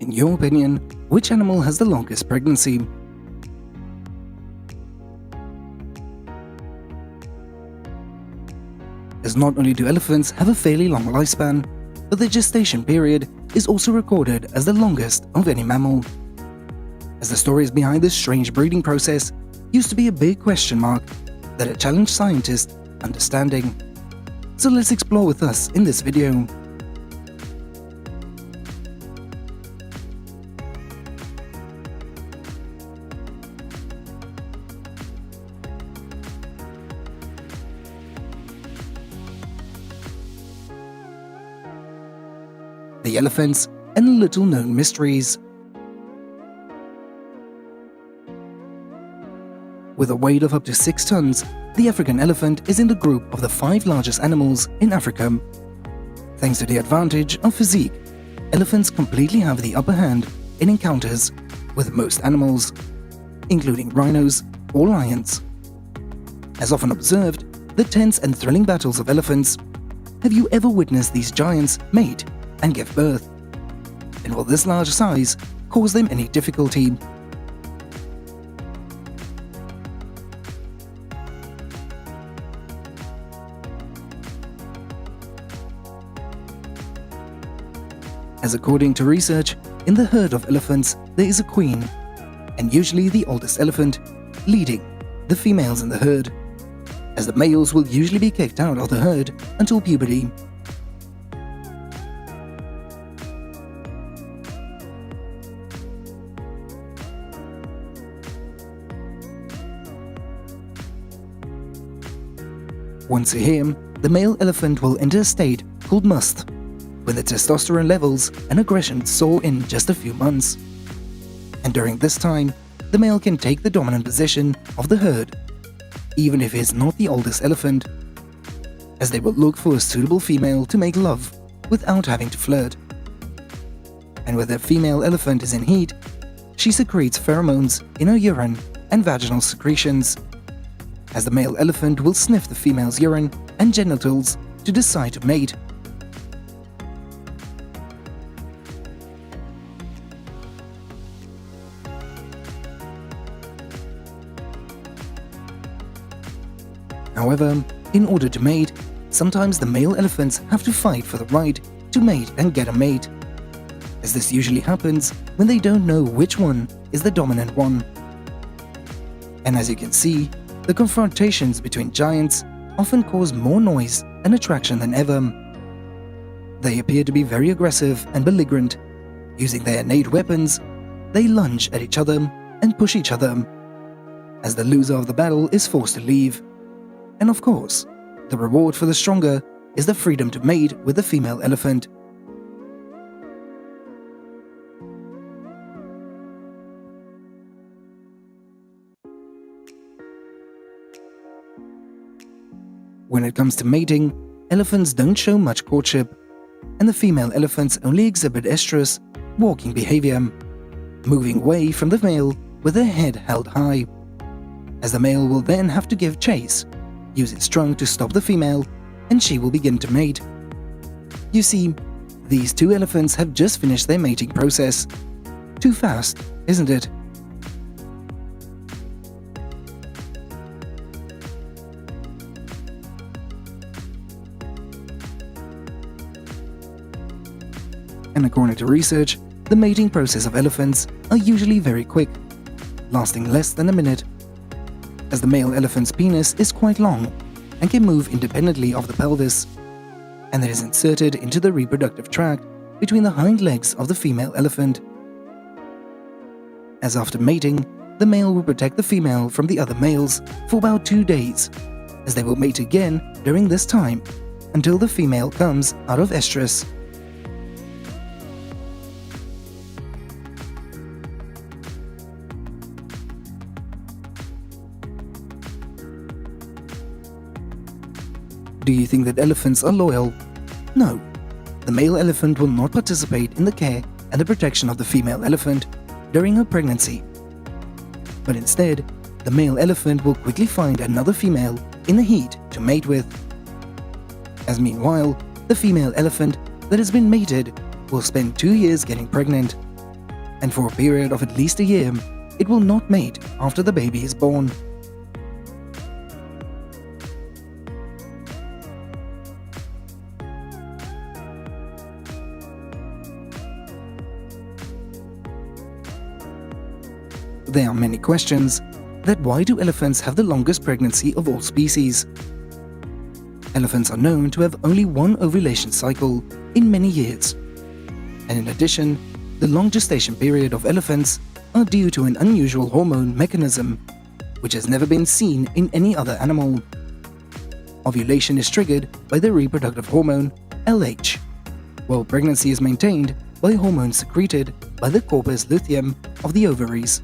In your opinion, which animal has the longest pregnancy? As not only do elephants have a fairly long lifespan, but their gestation period is also recorded as the longest of any mammal. As the stories behind this strange breeding process used to be a big question mark that had challenged scientists' understanding. So let's explore with us in this video. The elephants and little-known mysteries. With a weight of up to 6 tons, the African elephant is in the group of the 5 largest animals in Africa. Thanks to the advantage of physique, elephants completely have the upper hand in encounters with most animals, including rhinos or lions. As often observed, the tense and thrilling battles of elephants. Have you ever witnessed these giants mate and give birth? And will this large size cause them any difficulty? As according to research, in the herd of elephants there is a queen, and usually the oldest elephant, leading the females in the herd, as the males will usually be kicked out of the herd until puberty. Once a year, the male elephant will enter a state called must, when the testosterone levels and aggression soar in just a few months. And during this time, the male can take the dominant position of the herd, even if he is not the oldest elephant, as they will look for a suitable female to make love without having to flirt. And when the female elephant is in heat, she secretes pheromones in her urine and vaginal secretions, as the male elephant will sniff the female's urine and genitals to decide to mate. However, in order to mate, sometimes the male elephants have to fight for the right to mate and get a mate, as this usually happens when they don't know which one is the dominant one. And as you can see, the confrontations between giants often cause more noise and attraction than ever. They appear to be very aggressive and belligerent. Using their innate weapons, they lunge at each other and push each other, as the loser of the battle is forced to leave. And of course, the reward for the stronger is the freedom to mate with the female elephant. When it comes to mating, elephants don't show much courtship, and the female elephants only exhibit estrus, walking behavior, moving away from the male with their head held high, as the male will then have to give chase, use its trunk to stop the female, and she will begin to mate. You see, these 2 elephants have just finished their mating process. Too fast, isn't it? And according to research, the mating process of elephants are usually very quick, lasting less than a minute, as the male elephant's penis is quite long and can move independently of the pelvis, and it is inserted into the reproductive tract between the hind legs of the female elephant. As after mating, the male will protect the female from the other males for about 2 days, as they will mate again during this time until the female comes out of estrus. Do you think that elephants are loyal? No. The male elephant will not participate in the care and the protection of the female elephant during her pregnancy. But instead, the male elephant will quickly find another female in the heat to mate with. As meanwhile, the female elephant that has been mated will spend 2 years getting pregnant, and for a period of at least a year, it will not mate after the baby is born. There are many questions that why do elephants have the longest pregnancy of all species? Elephants are known to have only one ovulation cycle in many years. And in addition, the long gestation period of elephants are due to an unusual hormone mechanism which has never been seen in any other animal. Ovulation is triggered by the reproductive hormone LH, while pregnancy is maintained by hormones secreted by the corpus luteum of the ovaries.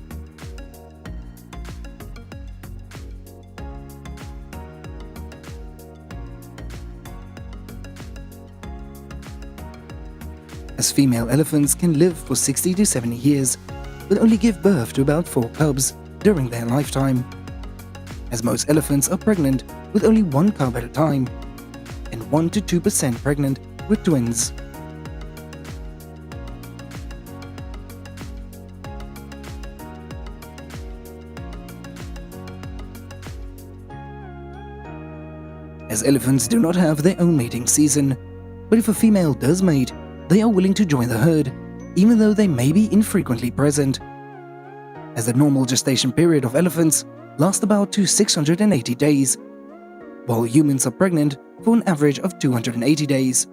As female elephants can live for 60 to 70 years, but only give birth to about 4 cubs during their lifetime. As most elephants are pregnant with only 1 cub at a time, and 1 to 2% pregnant with twins. As elephants do not have their own mating season, but if a female does mate, they are willing to join the herd, even though they may be infrequently present. As the normal gestation period of elephants lasts about 680 days, while humans are pregnant for an average of 280 days,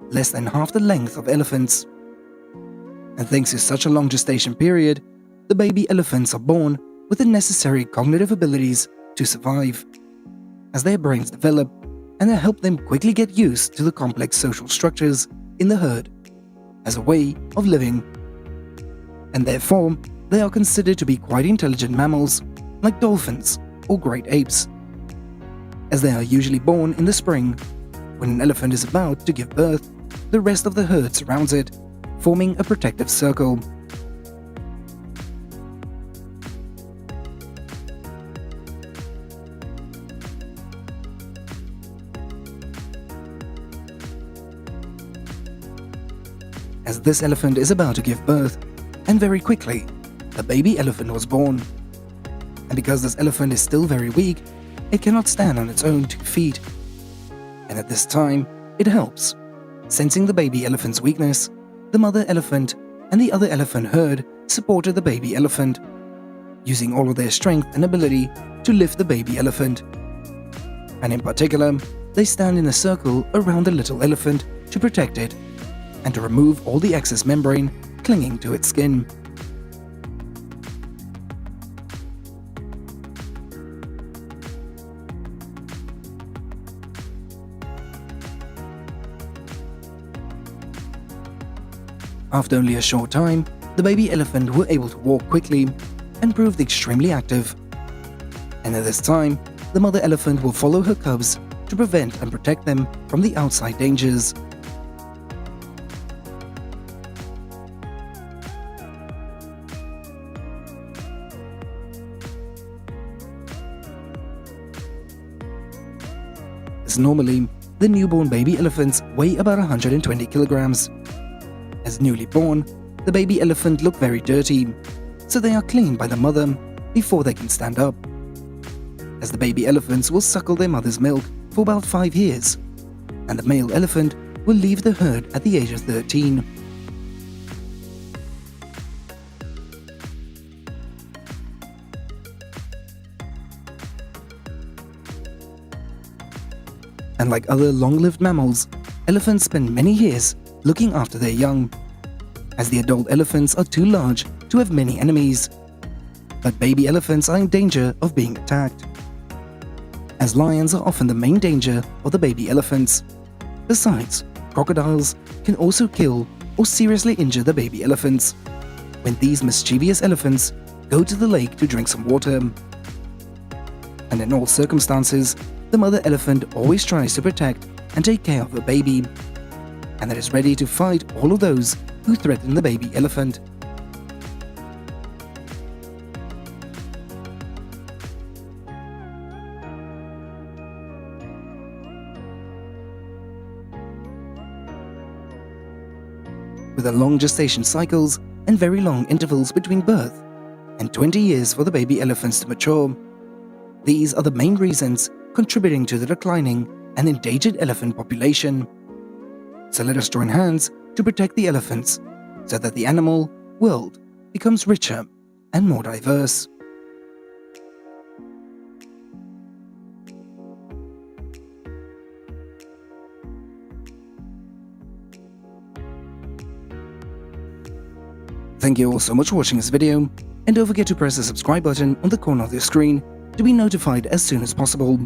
less than half the length of elephants. And thanks to such a long gestation period, the baby elephants are born with the necessary cognitive abilities to survive, as their brains develop and help them quickly get used to the complex social structures in the herd as a way of living. And therefore, they are considered to be quite intelligent mammals like dolphins or great apes, as they are usually born in the spring. When an elephant is about to give birth, the rest of the herd surrounds it, forming a protective circle. As this elephant is about to give birth, and very quickly, a baby elephant was born. And because this elephant is still very weak, it cannot stand on its own 2 feet. And at this time, it helps. Sensing the baby elephant's weakness, the mother elephant and the other elephant herd supported the baby elephant, using all of their strength and ability to lift the baby elephant. And in particular, they stand in a circle around the little elephant to protect it, and to remove all the excess membrane clinging to its skin. After only a short time, the baby elephant were able to walk quickly and proved extremely active. And at this time, the mother elephant will follow her cubs to prevent and protect them from the outside dangers. As normally, the newborn baby elephants weigh about 120 kilograms. As newly born, the baby elephant look very dirty, so they are cleaned by the mother before they can stand up. As the baby elephants will suckle their mother's milk for about 5 years, and the male elephant will leave the herd at the age of 13. And like other long-lived mammals, elephants spend many years looking after their young, as the adult elephants are too large to have many enemies. But baby elephants are in danger of being attacked, as lions are often the main danger of the baby elephants. Besides, crocodiles can also kill or seriously injure the baby elephants when these mischievous elephants go to the lake to drink some water. And in all circumstances, the mother elephant always tries to protect and take care of her baby, and that is ready to fight all of those who threaten the baby elephant. With the long gestation cycles and very long intervals between birth, and 20 years for the baby elephants to mature. These are the main reasons contributing to the declining and endangered elephant population. So let us join hands to protect the elephants so that the animal world becomes richer and more diverse. Thank you all so much for watching this video, and don't forget to press the subscribe button on the corner of your screen to be notified as soon as possible.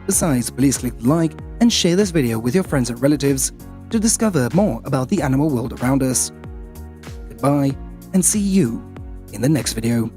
Besides, please click the like and share this video with your friends and relatives to discover more about the animal world around us. Goodbye, and see you in the next video.